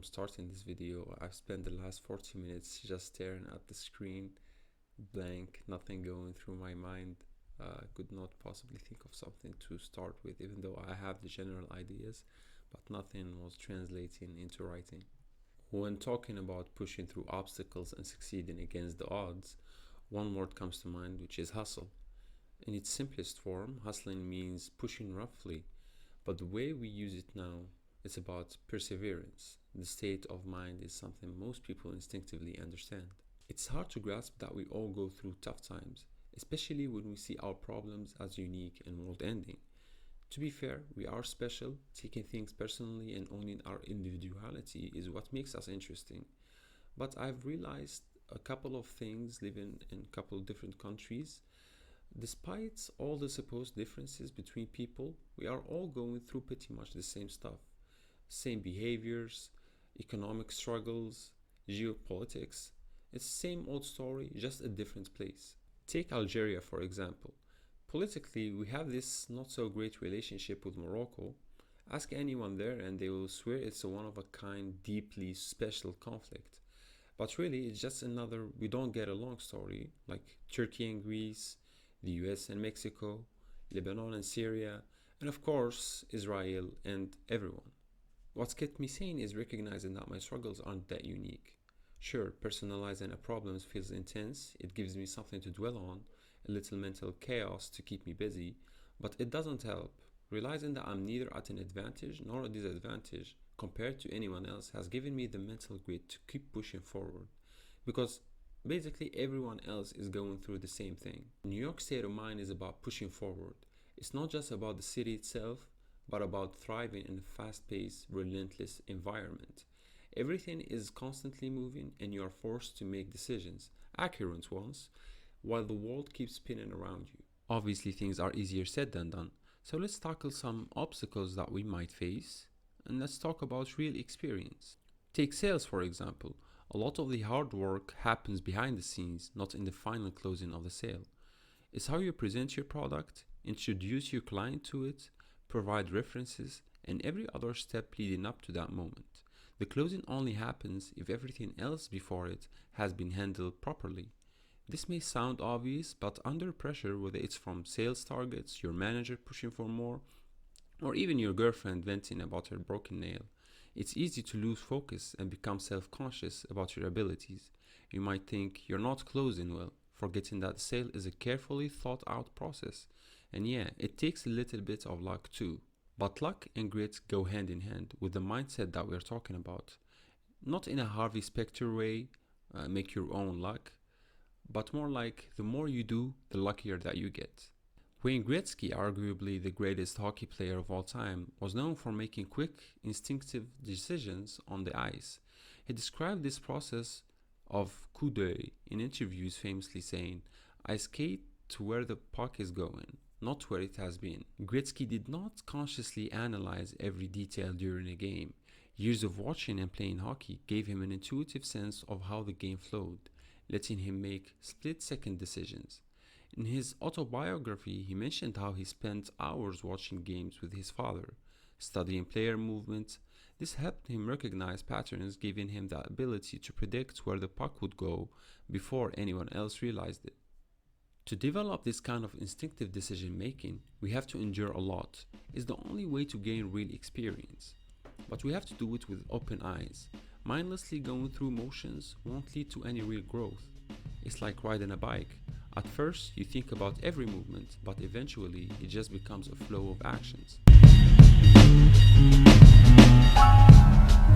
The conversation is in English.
I'm starting this video, I've spent the last 40 minutes just staring at the screen, blank, nothing going through my mind. Could not possibly think of something to start with, even though I have the general ideas, but nothing was translating into writing. When talking about pushing through obstacles and succeeding against the odds, one word comes to mind, which is hustle. In its simplest form, hustling means pushing roughly, but the way we use it now, it's about perseverance. The state of mind is something most people instinctively understand. It's hard to grasp that we all go through tough times, especially when we see our problems as unique and world-ending. To be fair, we are special. Taking things personally and owning our individuality is what makes us interesting. But I've realized a couple of things living in a couple of different countries. Despite all the supposed differences between people, we are all going through pretty much the same stuff. Same behaviors, economic struggles, geopolitics. It's the same old story, just a different place. Take Algeria, for example. Politically, we have this not so great relationship with Morocco. Ask anyone there and they will swear it's a one of a kind, deeply special conflict. But really, it's just another we don't get along story, like Turkey and Greece, the US and Mexico, Lebanon and Syria, and of course, Israel and everyone. What's kept me sane is recognizing that my struggles aren't that unique. Sure, personalizing a problem feels intense, it gives me something to dwell on, a little mental chaos to keep me busy, but it doesn't help. Realizing that I'm neither at an advantage nor a disadvantage compared to anyone else has given me the mental grit to keep pushing forward. Because basically everyone else is going through the same thing. New York's state of mind is about pushing forward. It's not just about the city itself, but about thriving in a fast-paced, relentless environment. Everything is constantly moving and you are forced to make decisions, accurate ones, while the world keeps spinning around you. Obviously things are easier said than done, so let's tackle some obstacles that we might face, and let's talk about real experience. Take sales for example. A lot of the hard work happens behind the scenes, not in the final closing of the sale. It's how you present your product, introduce your client to it, provide references, and every other step leading up to that moment. The closing only happens if everything else before it has been handled properly. This may sound obvious, but under pressure, whether it's from sales targets, your manager pushing for more, or even your girlfriend venting about her broken nail, it's easy to lose focus and become self-conscious about your abilities. You might think you're not closing well, forgetting that the sale is a carefully thought out process. And yeah, it takes a little bit of luck too. But luck and grit go hand in hand with the mindset that we're talking about. Not in a Harvey Specter way, make your own luck, but more like the more you do, the luckier that you get. Wayne Gretzky, arguably the greatest hockey player of all time, was known for making quick, instinctive decisions on the ice. He described this process of coup d'oeil in interviews, famously saying, "I skate to where the puck is going, not where it has been." Gretzky did not consciously analyze every detail during a game. Years of watching and playing hockey gave him an intuitive sense of how the game flowed, letting him make split-second decisions. In his autobiography, he mentioned how he spent hours watching games with his father, studying player movements. This helped him recognize patterns, giving him the ability to predict where the puck would go before anyone else realized it. To develop this kind of instinctive decision making, we have to endure a lot. It's the only way to gain real experience. But we have to do it with open eyes. Mindlessly going through motions won't lead to any real growth. It's like riding a bike. At first, you think about every movement, but eventually it just becomes a flow of actions.